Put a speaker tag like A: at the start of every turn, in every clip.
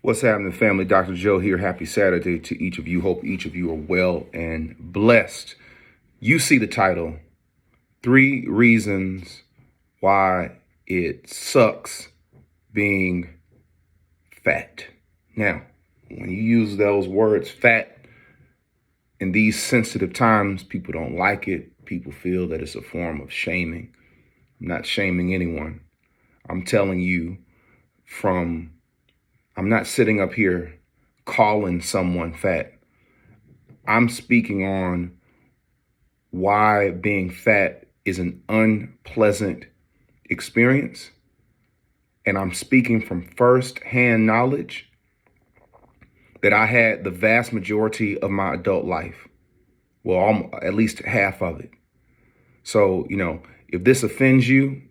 A: What's happening, family? Dr. Joe here. Happy Saturday to each of you. Hope each of you are well and blessed. You see the title, 3 Reasons Why It Sucks Being Fat. Now, when you use those words, fat, in these sensitive times, people don't like it. People feel that it's a form of shaming. I'm not shaming anyone. I'm telling you I'm not sitting up here calling someone fat. I'm speaking on why being fat is an unpleasant experience. And I'm speaking from firsthand knowledge that I had the vast majority of my adult life. Well, at least half of it. So, if this offends you,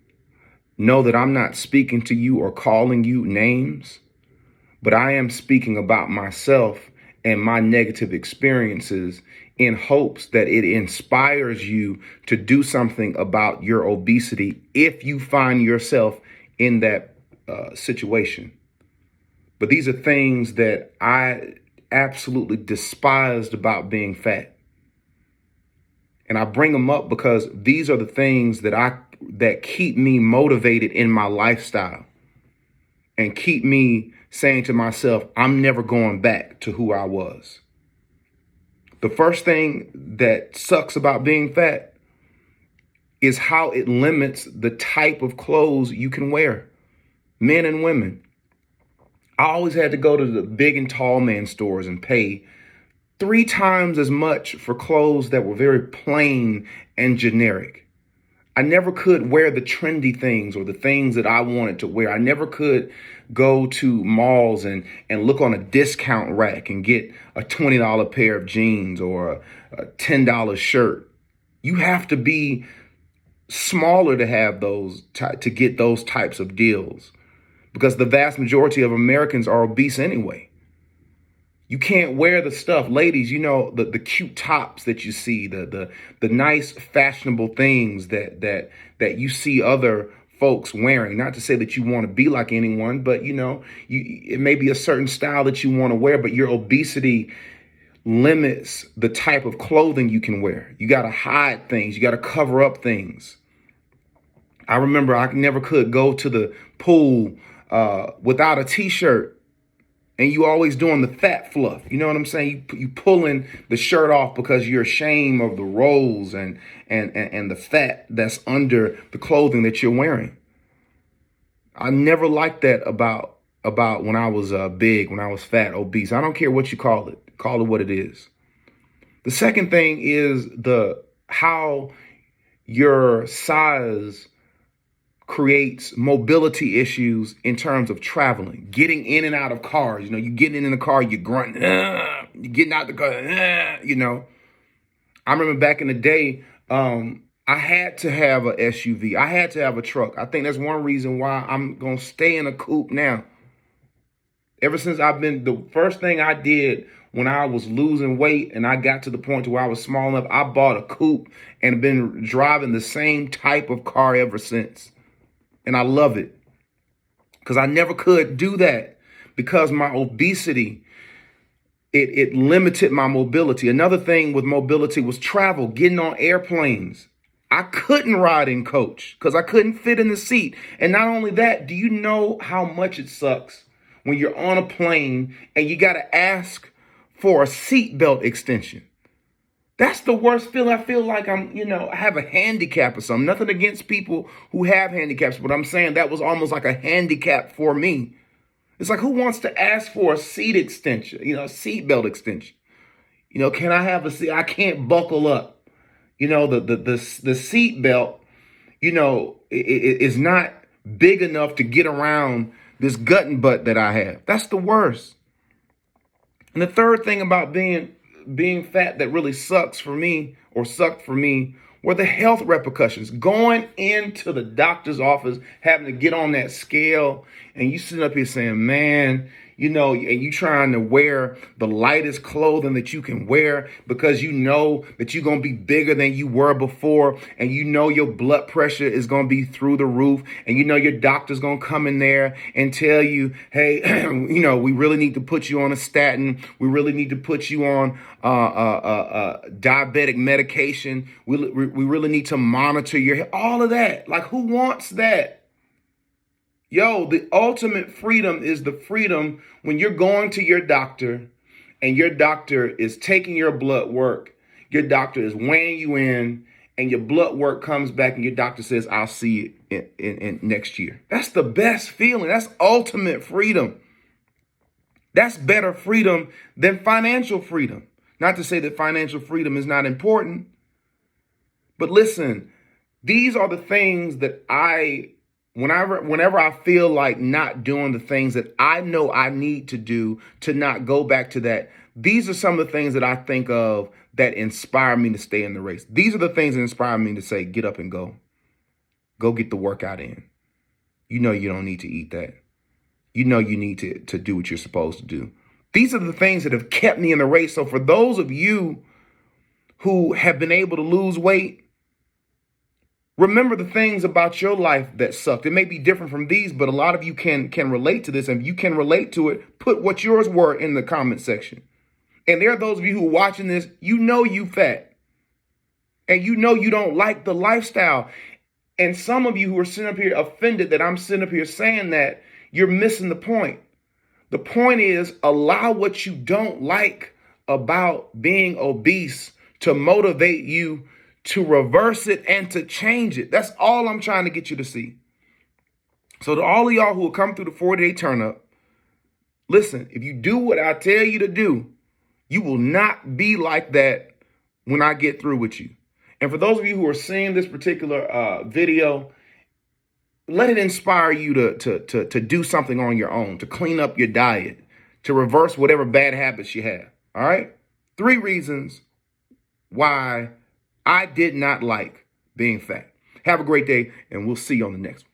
A: know that I'm not speaking to you or calling you names. But I am speaking about myself and my negative experiences in hopes that it inspires you to do something about your obesity if you find yourself in that situation. But these are things that I absolutely despised about being fat. And I bring them up because these are the things that keep me motivated in my lifestyle and keep me saying to myself, I'm never going back to who I was. The first thing that sucks about being fat is how it limits the type of clothes you can wear, men and women. I always had to go to the big and tall man stores and pay 3 times as much for clothes that were very plain and generic. I never could wear the trendy things or the things that I wanted to wear. I never could go to malls and look on a discount rack and get a $20 pair of jeans or a $10 shirt. You have to be smaller to have to get those types of deals because the vast majority of Americans are obese anyway. You can't wear the stuff, ladies, the cute tops that you see, the nice fashionable things that you see other folks wearing. Not to say that you want to be like anyone, but it may be a certain style that you want to wear, but your obesity limits the type of clothing you can wear. You got to hide things. You got to cover up things. I remember I never could go to the pool without a t-shirt. And you always doing the fat fluff. You know what I'm saying? You pulling the shirt off because you're ashamed of the rolls and the fat that's under the clothing that you're wearing. I never liked that about when I was big, when I was fat, obese. I don't care what you call it. Call it what it is. The second thing is how your size creates mobility issues in terms of traveling, getting in and out of cars. You getting in the car, you're grunting, you're getting out the car, I remember back in the day, I had to have a SUV. I had to have a truck. I think that's one reason why I'm going to stay in a coupe now. Ever since the first thing I did when I was losing weight and I got to the point to where I was small enough, I bought a coupe and have been driving the same type of car ever since. And I love it because I never could do that because my obesity, it limited my mobility. Another thing with mobility was travel, getting on airplanes. I couldn't ride in coach because I couldn't fit in the seat. And not only that, do you know how much it sucks when you're on a plane and you got to ask for a seatbelt extension? That's the worst feeling. I feel like I have a handicap or something. Nothing against people who have handicaps, but I'm saying that was almost like a handicap for me. It's like, who wants to ask for a seat extension, a seat belt extension? Can I have a seat? I can't buckle up. The seat belt, is not big enough to get around this gut and butt that I have. That's the worst. And the third thing about being fat that really sucked for me were the health repercussions. Going into the doctor's office, having to get on that scale, and you sitting up here saying, man, and you trying to wear the lightest clothing that you can wear because you know that you're going to be bigger than you were before, and you know your blood pressure is going to be through the roof, and you know your doctor's going to come in there and tell you, hey, we really need to put you on a statin. We really need to put you on diabetic medication. We really need to monitor your health. All of that. Like, who wants that? Yo, the ultimate freedom is the freedom when you're going to your doctor and your doctor is taking your blood work. Your doctor is weighing you in, and your blood work comes back and your doctor says, I'll see you in next year. That's the best feeling. That's ultimate freedom. That's better freedom than financial freedom. Not to say that financial freedom is not important, but listen, these are the things that whenever I feel like not doing the things that I know I need to do to not go back to that, these are some of the things that I think of that inspire me to stay in the race. These are the things that inspire me to say, get up and go. Go get the workout in. You know you don't need to eat that. You know you need to do what you're supposed to do. These are the things that have kept me in the race. So for those of you who have been able to lose weight, remember the things about your life that sucked. It may be different from these, but a lot of you can relate to this. And if you can relate to it, put what yours were in the comment section. And there are those of you who are watching this, you know you fat. And you know you don't like the lifestyle. And some of you who are sitting up here offended that I'm sitting up here saying that, you're missing the point. The point is, allow what you don't like about being obese to motivate you to reverse it and to change it. That's all I'm trying to get you to see. So to all of y'all who will come through the 40-day turn up, listen, if you do what I tell you to do, you will not be like that when I get through with you. And for those of you who are seeing this particular video, let it inspire you to do something on your own, to clean up your diet, to reverse whatever bad habits you have. All right? 3 reasons why I did not like being fat. Have a great day, and we'll see you on the next one.